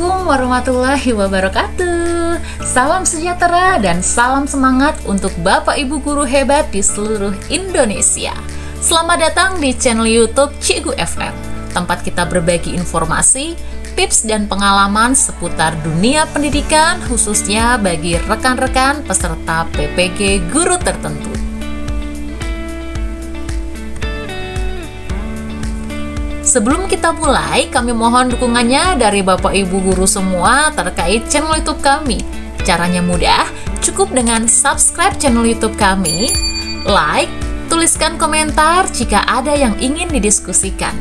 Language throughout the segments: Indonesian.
Assalamualaikum warahmatullahi wabarakatuh. Salam sejahtera dan salam semangat untuk Bapak Ibu guru hebat di seluruh Indonesia. Selamat datang di channel YouTube Cikgu FM, tempat kita berbagi informasi, tips dan pengalaman seputar dunia pendidikan, khususnya bagi rekan-rekan peserta PPG guru tertentu. Sebelum kita mulai, kami mohon dukungannya dari Bapak Ibu guru semua terkait channel YouTube kami. Caranya mudah, cukup dengan subscribe channel YouTube kami, like, tuliskan komentar jika ada yang ingin didiskusikan.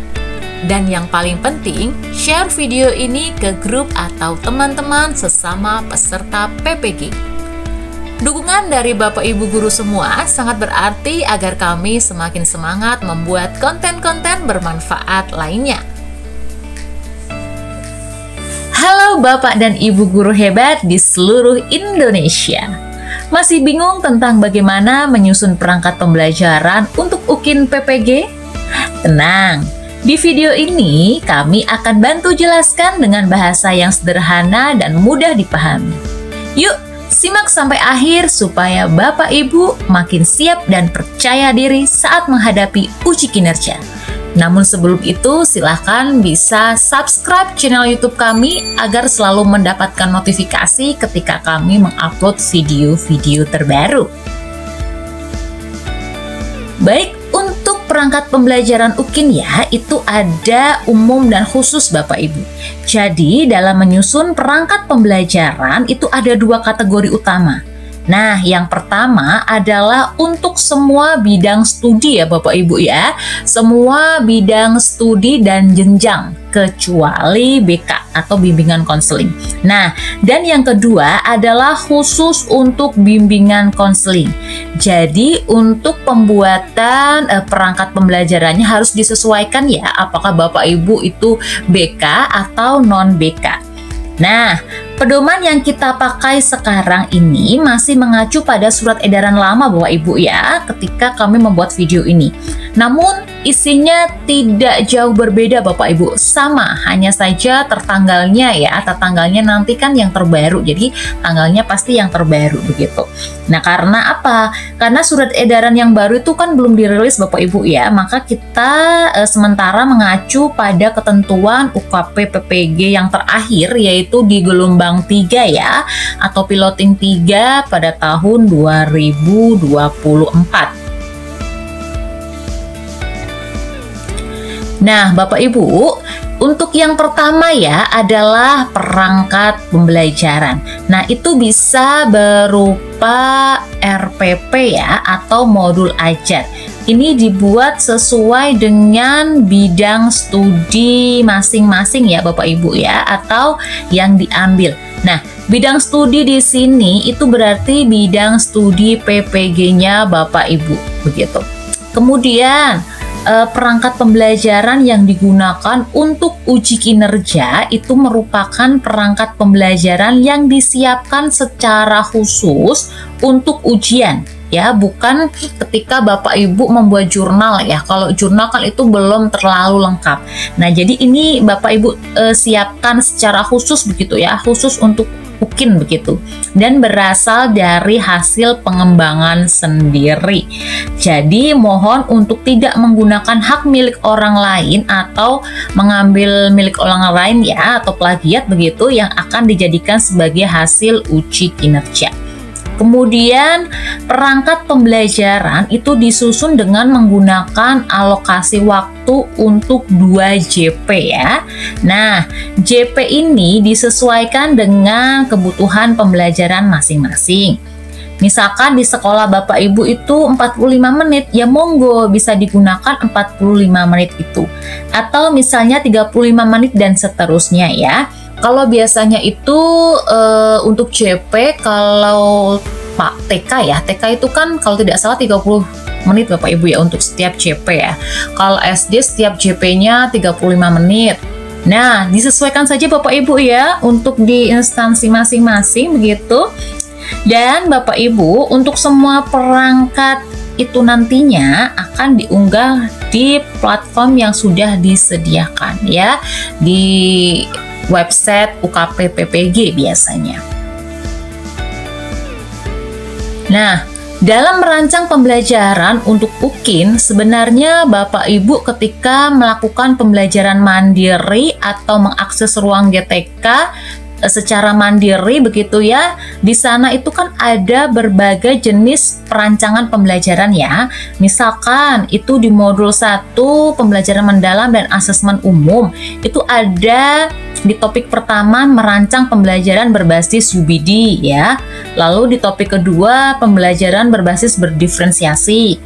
Dan yang paling penting, share video ini ke grup atau teman-teman sesama peserta PPG. Dukungan dari Bapak Ibu guru semua sangat berarti agar kami semakin semangat membuat konten-konten bermanfaat lainnya. Halo Bapak dan Ibu guru hebat di seluruh Indonesia. Masih bingung tentang bagaimana menyusun perangkat pembelajaran untuk UKIN PPG? Tenang, di video ini kami akan bantu jelaskan dengan bahasa yang sederhana dan mudah dipahami. Yuk, simak sampai akhir supaya Bapak Ibu makin siap dan percaya diri saat menghadapi uji kinerja. Namun sebelum itu silahkan bisa subscribe channel YouTube kami agar selalu mendapatkan notifikasi ketika kami mengupload video-video terbaru. Baik, untuk perangkat pembelajaran UKIN ya, itu ada umum dan khusus Bapak Ibu. Jadi dalam menyusun perangkat pembelajaran itu ada dua kategori utama. Nah, yang pertama adalah untuk semua bidang studi ya Bapak Ibu ya. Semua bidang studi dan jenjang kecuali BK atau bimbingan konseling. Nah, dan yang kedua adalah khusus untuk bimbingan konseling. Jadi untuk pembuatan perangkat pembelajarannya harus disesuaikan ya, apakah Bapak Ibu itu BK atau non BK. Nah, pedoman yang kita pakai sekarang ini masih mengacu pada surat edaran lama Bapak Ibu ya, ketika kami membuat video ini. Namun isinya tidak jauh berbeda Bapak Ibu, sama, hanya saja tertanggalnya ya, tertanggalnya nanti kan yang terbaru, jadi tanggalnya pasti yang terbaru begitu. Nah, karena apa? Karena surat edaran yang baru itu kan belum dirilis Bapak Ibu ya, maka kita sementara mengacu pada ketentuan UKP PPG yang terakhir, yaitu di gelombang 3 ya, atau piloting 3 pada tahun 2024. Nah, Bapak Ibu, untuk yang pertama ya adalah perangkat pembelajaran. Nah, itu bisa berupa RPP ya, atau modul ajar. Ini dibuat sesuai dengan bidang studi masing-masing ya Bapak Ibu ya, atau yang diambil. Nah, bidang studi di sini itu berarti bidang studi PPG-nya Bapak Ibu begitu. Kemudian perangkat pembelajaran yang digunakan untuk uji kinerja itu merupakan perangkat pembelajaran yang disiapkan secara khusus untuk ujian ya, bukan ketika Bapak Ibu membuat jurnal ya. Kalau jurnal kan itu belum terlalu lengkap. Nah, jadi ini Bapak Ibu siapkan secara khusus begitu ya, khusus untuk UKIN begitu, dan berasal dari hasil pengembangan sendiri. Jadi mohon untuk tidak menggunakan hak milik orang lain atau mengambil milik orang lain ya, atau plagiat begitu, yang akan dijadikan sebagai hasil uji kinerja. Kemudian perangkat pembelajaran itu disusun dengan menggunakan alokasi waktu untuk 2 JP ya. Nah, JP ini disesuaikan dengan kebutuhan pembelajaran masing-masing. Misalkan di sekolah Bapak Ibu itu 45 menit, ya monggo bisa digunakan 45 menit itu. Atau misalnya 35 menit dan seterusnya ya. Kalau biasanya itu untuk JP, kalau Pak TK ya, TK itu kan kalau tidak salah 30 menit Bapak Ibu ya untuk setiap JP ya. Kalau SD setiap JP-nya 35 menit. Nah, disesuaikan saja Bapak Ibu ya untuk di instansi masing-masing begitu. Dan Bapak Ibu, untuk semua perangkat itu nantinya akan diunggah di platform yang sudah disediakan ya, di website UKP PPG biasanya. Nah, dalam merancang pembelajaran untuk UKIN, sebenarnya Bapak Ibu ketika melakukan pembelajaran mandiri atau mengakses ruang GTK secara mandiri begitu ya, di sana itu kan ada berbagai jenis perancangan pembelajaran ya. Misalkan itu di modul 1 pembelajaran mendalam dan asesmen umum, itu ada di topik pertama merancang pembelajaran berbasis UBD ya. Lalu di topik kedua pembelajaran berbasis berdiferensiasi.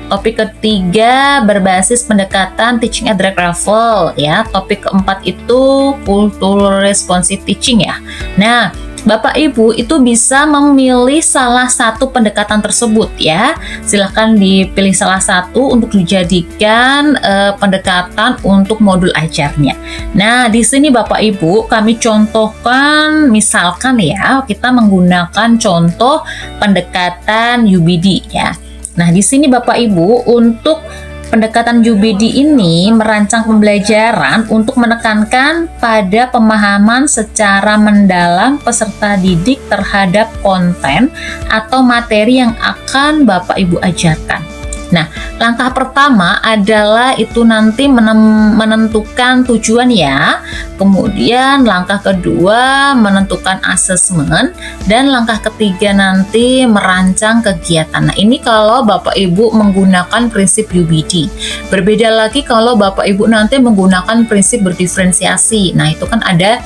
Topik ketiga berbasis pendekatan teaching at direct level ya. Topik keempat itu cultural responsive teaching ya. Nah, Bapak Ibu itu bisa memilih salah satu pendekatan tersebut ya. Silahkan dipilih salah satu untuk dijadikan pendekatan untuk modul ajarnya. Nah, di sini Bapak Ibu kami contohkan, misalkan ya, kita menggunakan contoh pendekatan UBD ya. Nah, di sini Bapak Ibu untuk pendekatan UBD ini merancang pembelajaran untuk menekankan pada pemahaman secara mendalam peserta didik terhadap konten atau materi yang akan Bapak Ibu ajarkan. Nah, langkah pertama adalah itu nanti menentukan tujuan ya. Kemudian langkah kedua menentukan asesmen, dan langkah ketiga nanti merancang kegiatan. Nah, ini kalau Bapak Ibu menggunakan prinsip UBD. Berbeda lagi kalau Bapak Ibu nanti menggunakan prinsip berdiferensiasi. Nah, itu kan ada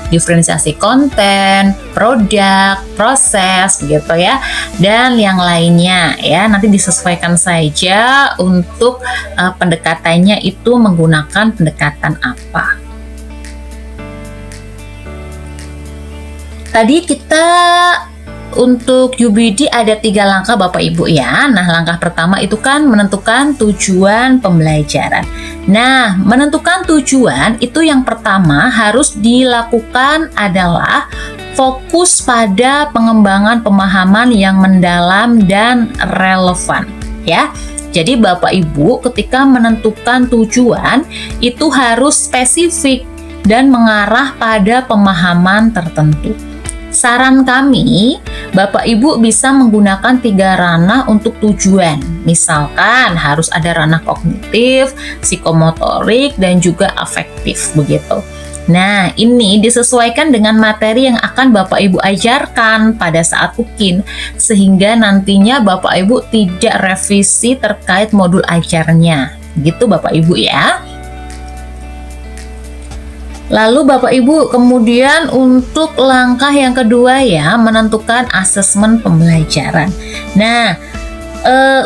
diferensiasi konten, produk, proses gitu ya, dan yang lainnya ya. Nanti disesuaikan saja untuk pendekatannya itu menggunakan pendekatan apa. Tadi kita untuk UBD ada 3 langkah Bapak Ibu ya. Nah, langkah pertama itu kan menentukan tujuan pembelajaran. Nah, menentukan tujuan itu yang pertama harus dilakukan adalah fokus pada pengembangan pemahaman yang mendalam dan relevan ya. Jadi Bapak Ibu ketika menentukan tujuan itu harus spesifik dan mengarah pada pemahaman tertentu. Saran kami, Bapak Ibu bisa menggunakan 3 ranah untuk tujuan. Misalkan harus ada ranah kognitif, psikomotorik, dan juga afektif begitu. Nah, ini disesuaikan dengan materi yang akan Bapak Ibu ajarkan pada saat UKIN, sehingga nantinya Bapak Ibu tidak revisi terkait modul ajarnya. Gitu Bapak Ibu ya. Lalu Bapak Ibu kemudian untuk langkah yang kedua ya, menentukan asesmen pembelajaran. Nah,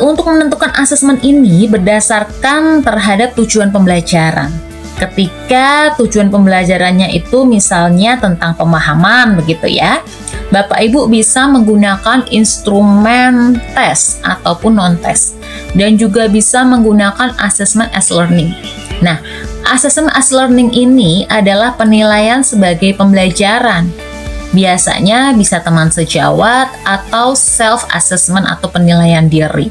untuk menentukan asesmen ini berdasarkan terhadap tujuan pembelajaran. Ketika tujuan pembelajarannya itu misalnya tentang pemahaman begitu ya, Bapak Ibu bisa menggunakan instrumen tes ataupun non-tes, dan juga bisa monggunakan assessment as learning. Nah, assessment as learning ini adalah penilaian sebagai pembelajaran. Biasanya bisa teman sejawat atau self-assessment atau penilaian diri.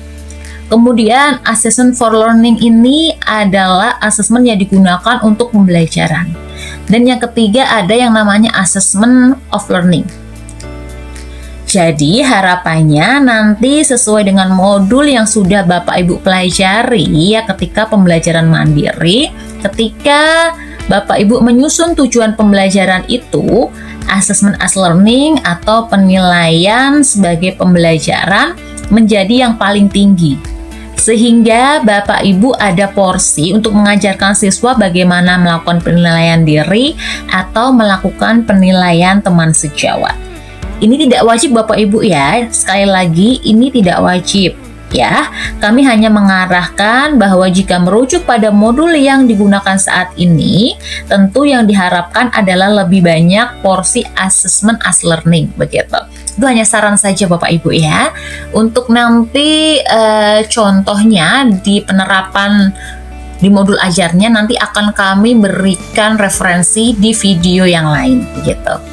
Kemudian assessment for learning ini adalah assessment yang digunakan untuk pembelajaran. Dan yang ketiga ada yang namanya assessment of learning. Jadi harapannya nanti sesuai dengan modul yang sudah Bapak Ibu pelajari ya ketika pembelajaran mandiri, ketika Bapak Ibu menyusun tujuan pembelajaran itu, assessment as learning atau penilaian sebagai pembelajaran menjadi yang paling tinggi. Sehingga Bapak Ibu ada porsi untuk mengajarkan siswa bagaimana melakukan penilaian diri atau melakukan penilaian teman sejawat. Ini tidak wajib Bapak Ibu ya, sekali lagi ini tidak wajib ya. Kami hanya mengarahkan bahwa jika merujuk pada modul yang digunakan saat ini, tentu yang diharapkan adalah lebih banyak porsi assessment as learning begitu. Itu hanya saran saja Bapak Ibu ya. Untuk nanti contohnya di penerapan di modul ajarnya nanti akan kami berikan referensi di video yang lain begitu.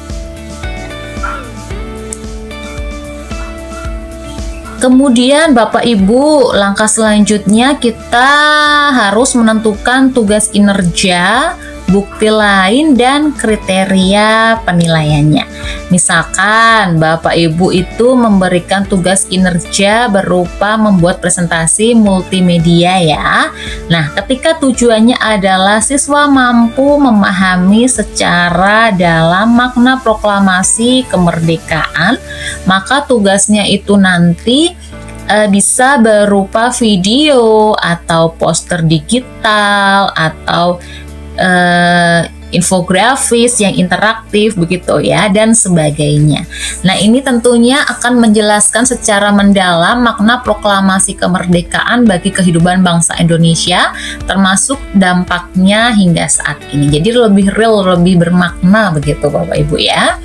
Kemudian Bapak Ibu, langkah selanjutnya kita harus menentukan tugas kinerja bukti lain dan kriteria penilaiannya. Misalkan Bapak Ibu itu memberikan tugas kinerja berupa membuat presentasi multimedia ya. Nah, ketika tujuannya adalah siswa mampu memahami secara dalam makna proklamasi kemerdekaan, maka tugasnya itu nanti bisa berupa video atau poster digital atau infografis yang interaktif begitu ya, dan sebagainya. Nah, ini tentunya akan menjelaskan secara mendalam makna proklamasi kemerdekaan bagi kehidupan bangsa Indonesia, termasuk dampaknya hingga saat ini. Jadi lebih real, lebih bermakna begitu Bapak Ibu ya.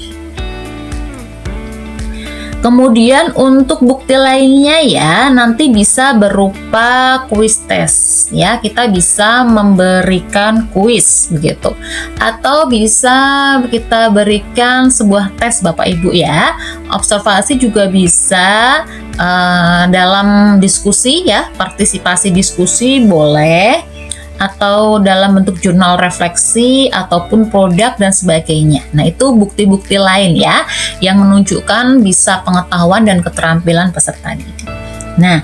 Kemudian untuk bukti lainnya ya, nanti bisa berupa kuis tes ya. Kita bisa memberikan kuis begitu. Atau bisa kita berikan sebuah tes Bapak Ibu ya. Observasi juga bisa dalam diskusi ya, partisipasi diskusi boleh, atau dalam bentuk jurnal refleksi ataupun produk dan sebagainya. Nah, itu bukti-bukti lain ya yang menunjukkan bisa pengetahuan dan keterampilan peserta didik. Nah,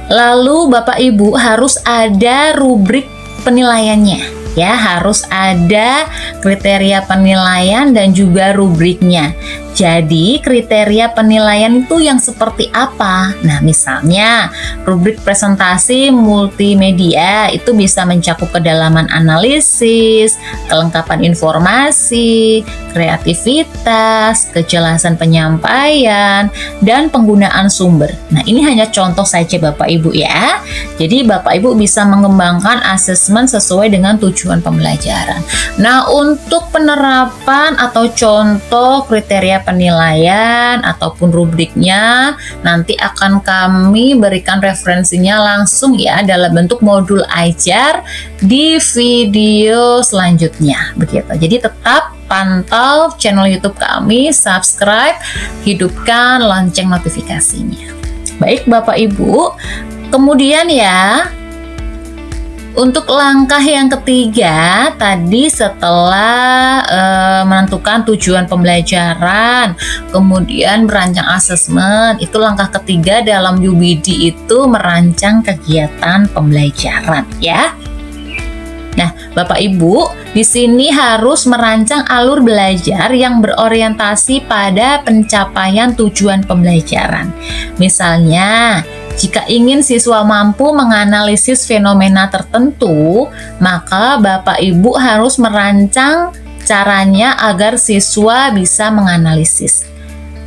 lalu Bapak Ibu harus ada rubrik penilaiannya ya, harus ada kriteria penilaian dan juga rubriknya. Jadi kriteria penilaian itu yang seperti apa? Nah, misalnya rubrik presentasi multimedia itu bisa mencakup kedalaman analisis, kelengkapan informasi, kreativitas, kejelasan penyampaian, dan penggunaan sumber. Nah, ini hanya contoh saja Bapak Ibu ya. Jadi Bapak Ibu bisa mengembangkan asesmen sesuai dengan tujuan pembelajaran. Nah, untuk penerapan atau contoh kriteria penilaian ataupun rubriknya nanti akan kami berikan referensinya langsung ya dalam bentuk modul ajar di video selanjutnya begitu. Jadi tetap pantau channel YouTube kami, subscribe, hidupkan lonceng notifikasinya. Baik Bapak Ibu, kemudian ya untuk langkah yang ketiga tadi setelah menentukan tujuan pembelajaran, kemudian merancang asesmen, itu langkah ketiga dalam UBD itu merancang kegiatan pembelajaran ya. Nah, Bapak Ibu, di sini harus merancang alur belajar yang berorientasi pada pencapaian tujuan pembelajaran. Misalnya, jika ingin siswa mampu menganalisis fenomena tertentu, maka Bapak Ibu harus merancang caranya agar siswa bisa menganalisis.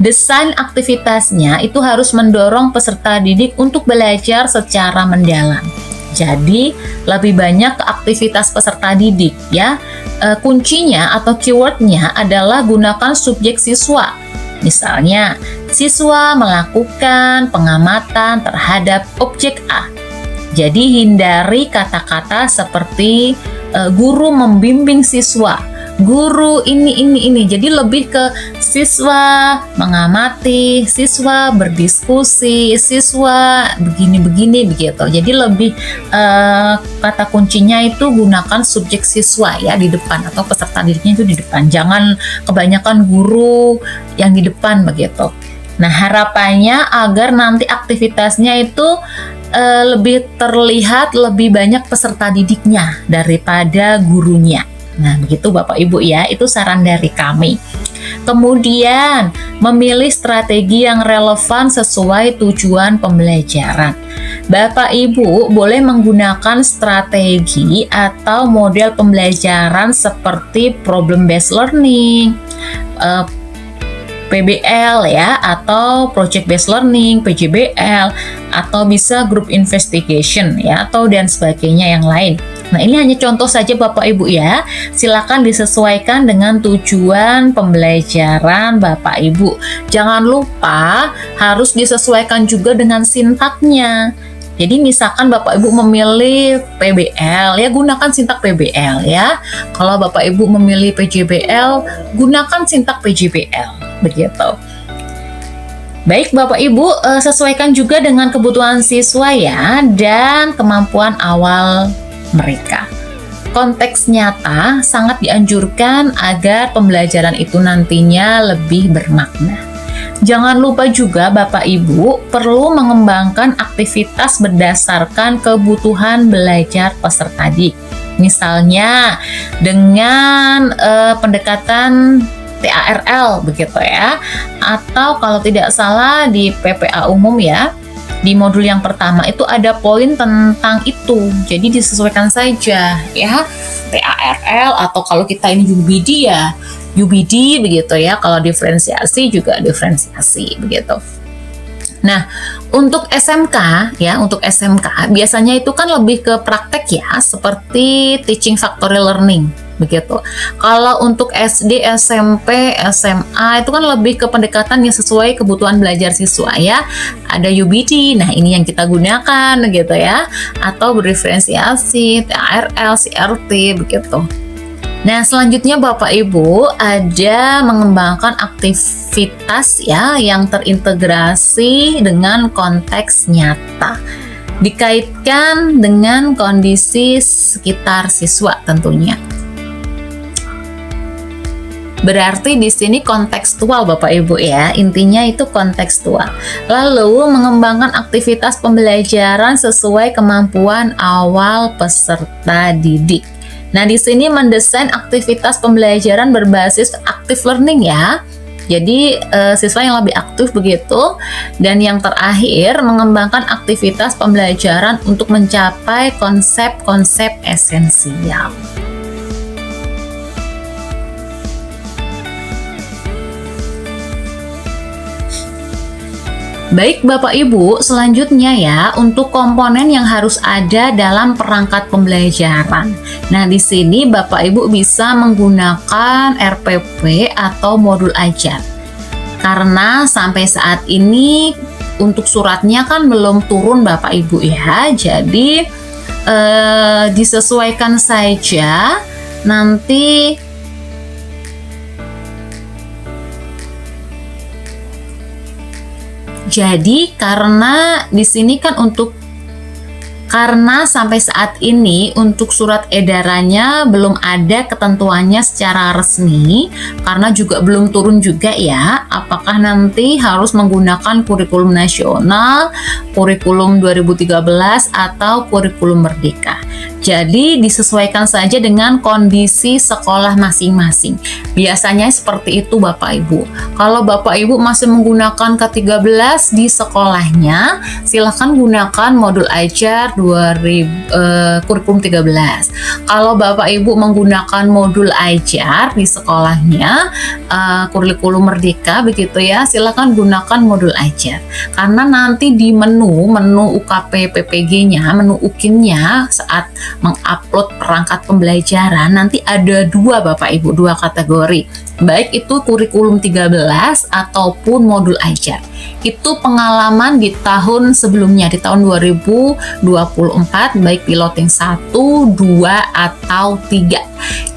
Desain aktivitasnya itu harus mendorong peserta didik untuk belajar secara mendalam. Jadi, lebih banyak ke aktivitas peserta didik ya. Kuncinya atau keywordnya adalah gunakan subjek siswa. Misalnya, siswa melakukan pengamatan terhadap objek A. Jadi hindari kata-kata seperti guru membimbing siswa, guru ini. Jadi lebih ke siswa mengamati, siswa berdiskusi, siswa begini begitu. Jadi lebih kata kuncinya itu gunakan subjek siswa ya di depan, atau peserta didiknya itu di depan. Jangan kebanyakan guru yang di depan begitu. Nah, harapannya agar nanti aktivitasnya itu lebih terlihat lebih banyak peserta didiknya daripada gurunya. Nah, begitu Bapak Ibu ya, itu saran dari kami. Kemudian, memilih strategi yang relevan sesuai tujuan pembelajaran. Bapak Ibu boleh menggunakan strategi atau model pembelajaran seperti problem based learning, PBL ya, atau project based learning, PJBL, atau bisa group investigation ya, atau dan sebagainya yang lain. Nah, ini hanya contoh saja Bapak Ibu ya. Silakan disesuaikan dengan tujuan pembelajaran Bapak Ibu. Jangan lupa harus disesuaikan juga dengan sintaknya. Jadi misalkan Bapak Ibu memilih PBL, ya gunakan sintak PBL ya. Kalau Bapak Ibu memilih PJBL, gunakan sintak PJBL, begitu. Baik Bapak Ibu, sesuaikan juga dengan kebutuhan siswa ya, dan kemampuan awal mereka. konteks nyata sangat dianjurkan agar pembelajaran itu nantinya lebih bermakna. Jangan lupa juga Bapak Ibu perlu mengembangkan aktivitas berdasarkan kebutuhan belajar peserta didik. Misalnya dengan pendekatan TARL begitu ya, atau kalau tidak salah di PPA umum ya, di modul yang pertama itu ada poin tentang itu, jadi disesuaikan saja ya, TARL atau kalau kita ini UBD ya UBD begitu ya, kalau diferensiasi juga diferensiasi begitu. Nah, untuk SMK ya, untuk SMK biasanya itu kan lebih ke praktek ya, seperti teaching factorial learning begitu. Kalau untuk SD, SMP, SMA itu kan lebih ke pendekatan yang sesuai kebutuhan belajar siswa ya. Ada UBD, nah ini yang kita gunakan gitu ya, atau berdiferensiasi, TARL, CRT begitu. Nah, selanjutnya Bapak Ibu ada mengembangkan aktivitas ya yang terintegrasi dengan konteks nyata. Dikaitkan dengan kondisi sekitar siswa tentunya. Berarti di sini kontekstual Bapak Ibu ya, intinya itu kontekstual. Lalu mengembangkan aktivitas pembelajaran sesuai kemampuan awal peserta didik. Nah, di sini mendesain aktivitas pembelajaran berbasis active learning ya. Jadi siswa yang lebih aktif begitu. Dan yang terakhir mengembangkan aktivitas pembelajaran untuk mencapai konsep-konsep esensial. Baik Bapak Ibu, selanjutnya ya untuk komponen yang harus ada dalam perangkat pembelajaran. Nah, di sini Bapak Ibu bisa menggunakan RPP atau modul ajar. Karena sampai saat ini untuk suratnya kan belum turun Bapak Ibu ya. Jadi disesuaikan saja nanti. Jadi karena di sini kan karena sampai saat ini untuk surat edarannya belum ada ketentuannya secara resmi, karena juga belum turun juga ya, apakah nanti harus menggunakan kurikulum nasional, kurikulum 2013 atau kurikulum merdeka. Jadi disesuaikan saja dengan kondisi sekolah masing-masing. Biasanya seperti itu Bapak Ibu. Kalau Bapak Ibu masih menggunakan K13 di sekolahnya, silahkan gunakan modul ajar kurikulum 13. Kalau Bapak Ibu menggunakan modul ajar di sekolahnya, kurikulum merdeka begitu ya, silahkan gunakan modul ajar. Karena nanti di menu UKP PPG-nya, menu UKIN-nya saat mengupload perangkat pembelajaran nanti ada dua Bapak Ibu, dua kategori, baik itu kurikulum 13 ataupun modul ajar. Itu pengalaman di tahun sebelumnya, di tahun 2024, baik piloting 1, 2 atau 3.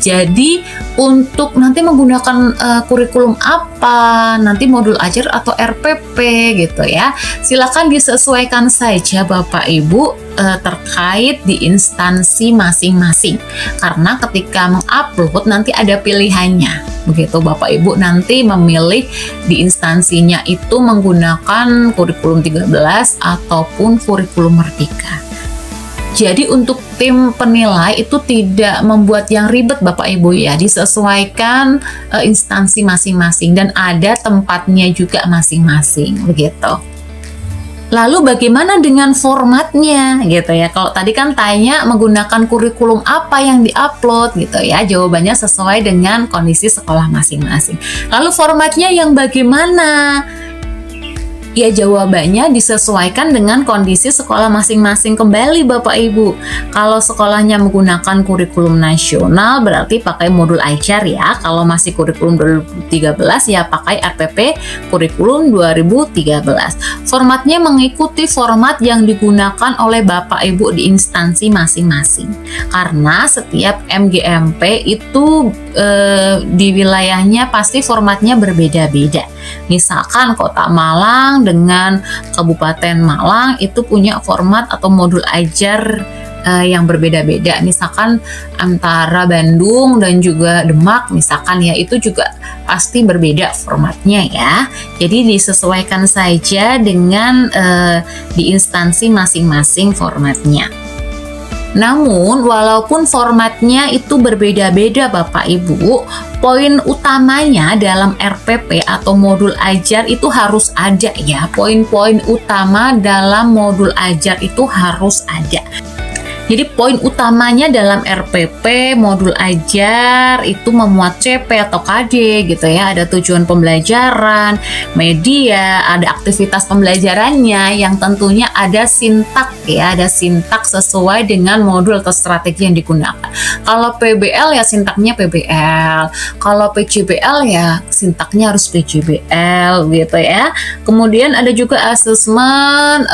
Jadi untuk nanti menggunakan kurikulum apa, nanti modul ajar atau RPP gitu ya, silakan disesuaikan saja Bapak Ibu terkait di instansi masing-masing. Karena ketika mengupload nanti ada pilihannya. Begitu Bapak Ibu nanti memilih di instansinya itu menggunakan kurikulum 13 ataupun kurikulum merdeka. Jadi untuk tim penilai itu tidak membuat yang ribet Bapak Ibu ya, disesuaikan instansi masing-masing dan ada tempatnya juga masing-masing begitu. Lalu bagaimana dengan formatnya gitu ya? Kalau tadi kan tanya menggunakan kurikulum apa yang diupload gitu ya, jawabannya sesuai dengan kondisi sekolah masing-masing. Lalu formatnya yang bagaimana? Ya jawabannya disesuaikan dengan kondisi sekolah masing-masing kembali Bapak Ibu. Kalau sekolahnya menggunakan kurikulum nasional berarti pakai modul ajar ya. Kalau masih kurikulum 2013 ya pakai RPP kurikulum 2013. Formatnya mengikuti format yang digunakan oleh Bapak Ibu di instansi masing-masing. Karena setiap MGMP itu di wilayahnya pasti formatnya berbeda-beda. Misalkan Kota Malang dengan Kabupaten Malang itu punya format atau modul ajar yang berbeda-beda. Misalkan antara Bandung dan juga Demak misalkan ya, itu juga pasti berbeda formatnya ya. Jadi disesuaikan saja dengan di instansi masing-masing formatnya. Namun walaupun formatnya itu berbeda-beda Bapak Ibu, poin utamanya dalam RPP atau modul ajar itu harus ada ya. Poin-poin utama dalam modul ajar itu harus ada. Jadi poin utamanya dalam RPP modul ajar itu memuat CP atau KD gitu ya. Ada tujuan pembelajaran, media, ada aktivitas pembelajarannya yang tentunya ada sintak ya, ada sintak sesuai dengan modul atau strategi yang digunakan. Kalau PBL ya sintaknya PBL, kalau PJBL ya sintaknya harus PJBL gitu ya. Kemudian ada juga asesmen,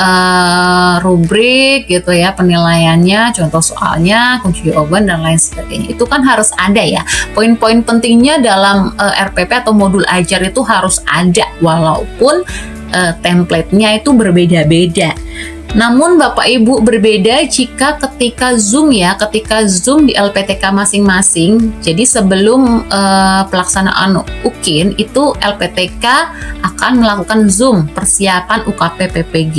rubrik gitu ya, penilaiannya, contoh soalnya, kunci jawaban dan lain sebagainya. Itu kan harus ada ya. Poin-poin pentingnya dalam RPP atau modul ajar itu harus ada walaupun template-nya itu berbeda-beda. Namun Bapak Ibu berbeda jika ketika Zoom ya, ketika Zoom di LPTK masing-masing. Jadi sebelum pelaksanaan UKIN itu LPTK akan melakukan Zoom persiapan UKP PPG.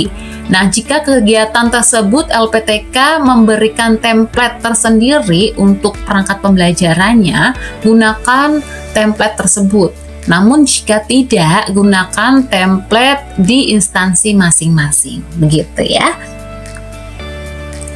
Nah, jika kegiatan tersebut LPTK memberikan template tersendiri untuk perangkat pembelajarannya, gunakan template tersebut. Namun jika tidak, gunakan template di instansi masing-masing. Begitu ya.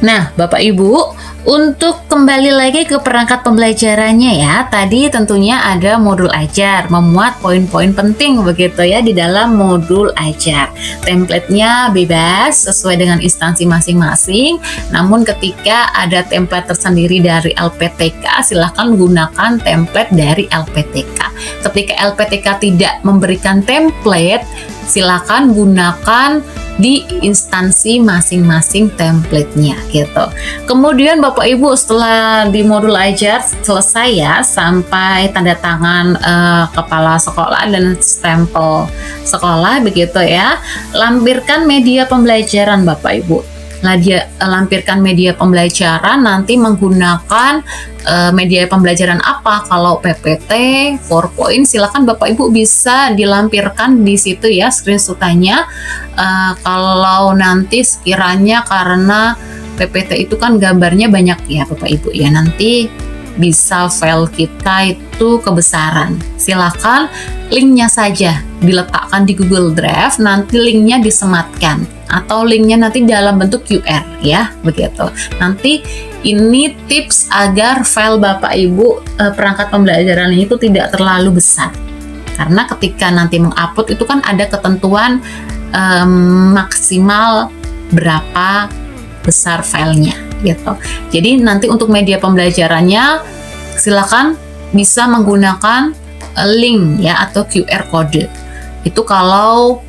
Nah, Bapak Ibu, untuk kembali lagi ke perangkat pembelajarannya ya, tadi tentunya ada modul ajar, memuat poin-poin penting begitu ya di dalam modul ajar. Template-nya bebas sesuai dengan instansi masing-masing, namun ketika ada template tersendiri dari LPTK, silahkan gunakan template dari LPTK. Ketika LPTK tidak memberikan template, silakan gunakan di instansi masing-masing template-nya gitu. Kemudian Bapak Ibu setelah di modul ajar selesai ya, sampai tanda tangan kepala sekolah dan stempel sekolah begitu ya, lampirkan media pembelajaran Bapak Ibu. Nah, dia lampirkan media pembelajaran nanti menggunakan media pembelajaran apa. Kalau PPT, PowerPoint, silakan Bapak Ibu bisa dilampirkan di situ ya screenshot-nya. Kalau nanti sekiranya karena PPT itu kan gambarnya banyak ya Bapak Ibu ya, nanti bisa file kita itu kebesaran. Silakan linknya saja diletakkan di Google Drive, nanti linknya disematkan atau linknya nanti dalam bentuk QR ya, begitu. Nanti ini tips agar file Bapak Ibu perangkat pembelajaran ini itu tidak terlalu besar, karena ketika nanti mengupload itu kan ada ketentuan maksimal berapa besar filenya gitu. Jadi nanti untuk media pembelajarannya silakan bisa menggunakan link ya atau QR code. Itu kalau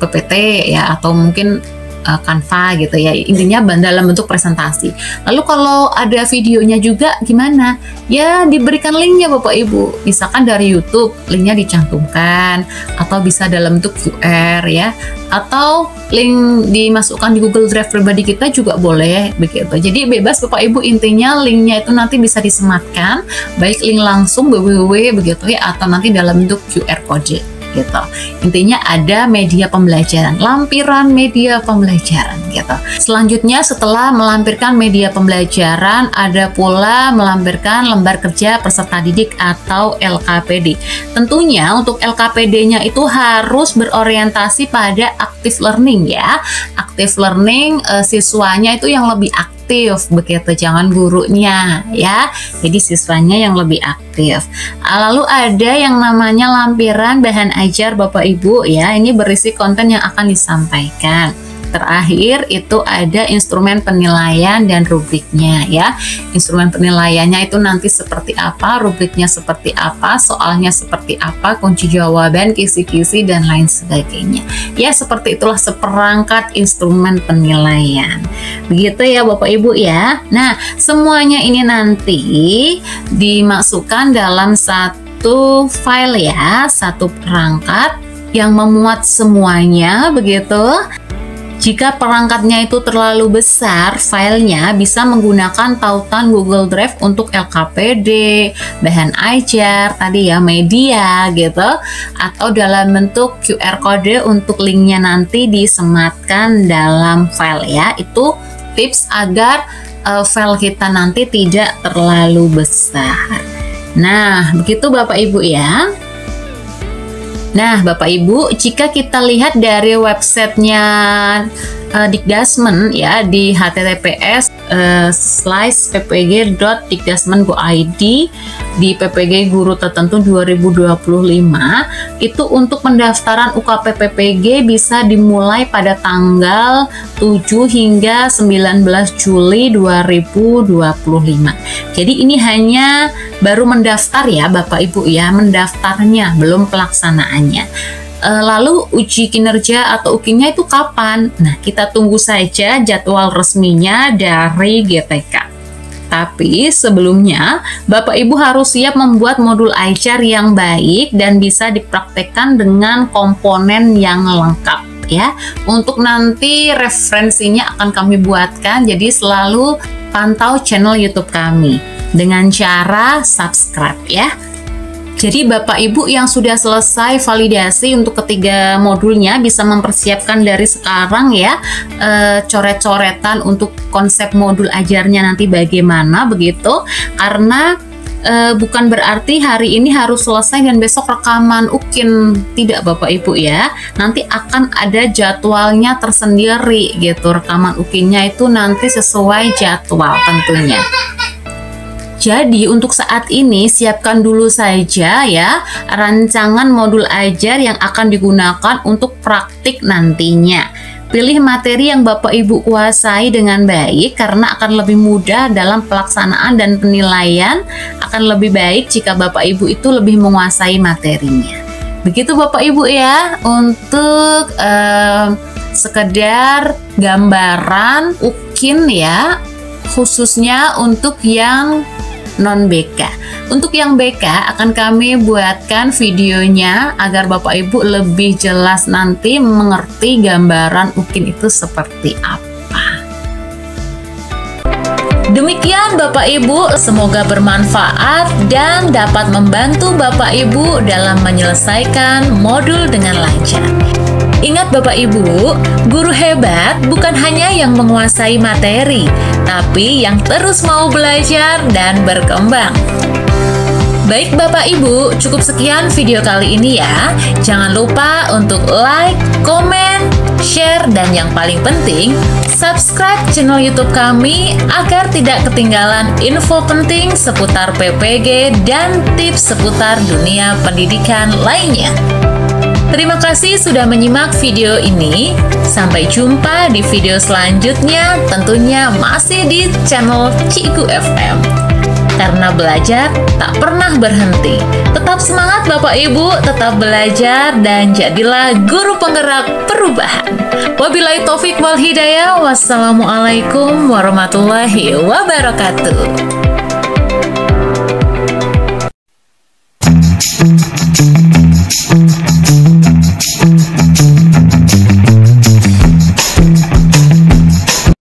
PPT ya, atau mungkin Canva gitu ya, intinya dalam bentuk presentasi. Lalu kalau ada videonya juga gimana? Ya diberikan linknya Bapak Ibu, misalkan dari YouTube linknya dicantumkan, atau bisa dalam bentuk QR ya, atau link dimasukkan di Google Drive pribadi kita juga boleh begitu. Jadi bebas Bapak Ibu, intinya linknya itu nanti bisa disematkan, baik link langsung www begitu ya, atau nanti dalam bentuk QR code gitu. Intinya ada media pembelajaran, lampiran media pembelajaran gitu. Selanjutnya setelah melampirkan media pembelajaran, ada pula melampirkan lembar kerja peserta didik atau LKPD. Tentunya untuk LKPD-nya itu harus berorientasi pada active learning ya. Active learning siswanya itu yang lebih aktif begitu, jangan gurunya ya. Jadi siswanya yang lebih aktif. Lalu ada yang namanya lampiran bahan ajar Bapak Ibu ya. Ini berisi konten yang akan disampaikan. Terakhir itu ada instrumen penilaian dan rubriknya ya. Instrumen penilaiannya itu nanti seperti apa, rubriknya seperti apa, soalnya seperti apa, kunci jawaban, kisi-kisi dan lain sebagainya. Ya seperti itulah seperangkat instrumen penilaian. Begitu ya Bapak Ibu ya. Nah, semuanya ini nanti dimasukkan dalam satu file ya, satu perangkat yang memuat semuanya begitu. Jika perangkatnya itu terlalu besar, filenya bisa menggunakan tautan Google Drive untuk LKPD, bahan ajar, tadi ya media gitu, atau dalam bentuk QR code untuk linknya nanti disematkan dalam file ya. Itu tips agar file kita nanti tidak terlalu besar. Nah, begitu Bapak Ibu ya. Nah, Bapak Ibu, jika kita lihat dari websitenya Dikdasmen ya di https://ppg.dikdasmen.go.id di PPG Guru Tertentu 2025, itu untuk pendaftaran UKP PPG bisa dimulai pada tanggal 7 hingga 19 Juli 2025. Jadi ini hanya baru mendaftar ya Bapak Ibu ya, mendaftarnya, belum pelaksanaannya. Lalu uji kinerja atau UKI-nya itu kapan? Nah, kita tunggu saja jadwal resminya dari GTK. Tapi sebelumnya, Bapak Ibu harus siap membuat modul ajar yang baik dan bisa dipraktekkan dengan komponen yang lengkap ya. Untuk nanti referensinya akan kami buatkan, jadi selalu pantau channel YouTube kami dengan cara subscribe ya. Jadi Bapak Ibu yang sudah selesai validasi untuk ketiga modulnya bisa mempersiapkan dari sekarang ya, coret-coretan untuk konsep modul ajarnya nanti bagaimana begitu. Karena bukan berarti hari ini harus selesai dan besok rekaman UKIN, tidak Bapak Ibu ya. Nanti akan ada jadwalnya tersendiri gitu, rekaman UKIN-nya itu nanti sesuai jadwal tentunya. Jadi untuk saat ini siapkan dulu saja ya rancangan modul ajar yang akan digunakan untuk praktik nantinya. Pilih materi yang Bapak Ibu kuasai dengan baik karena akan lebih mudah dalam pelaksanaan dan penilaian akan lebih baik jika Bapak Ibu itu lebih menguasai materinya. Begitu Bapak Ibu ya untuk sekedar gambaran UKIN ya, khususnya untuk yang non-BK. Untuk yang BK akan kami buatkan videonya agar Bapak Ibu lebih jelas nanti mengerti gambaran UKIN itu seperti apa. Demikian Bapak Ibu, semoga bermanfaat dan dapat membantu Bapak Ibu dalam menyelesaikan modul dengan lancar. Ingat Bapak Ibu, guru hebat bukan hanya yang menguasai materi, tapi yang terus mau belajar dan berkembang. Baik Bapak Ibu, cukup sekian video kali ini ya. Jangan lupa untuk like, komen, share, dan yang paling penting, subscribe channel YouTube kami agar tidak ketinggalan info penting seputar PPG dan tips seputar dunia pendidikan lainnya. Terima kasih sudah menyimak video ini. Sampai jumpa di video selanjutnya, tentunya masih di channel Cikgu FM. Karena belajar tak pernah berhenti. Tetap semangat Bapak Ibu, tetap belajar dan jadilah guru penggerak perubahan. Wabillahi taufik wal hidayah. Wassalamualaikum warahmatullahi wabarakatuh.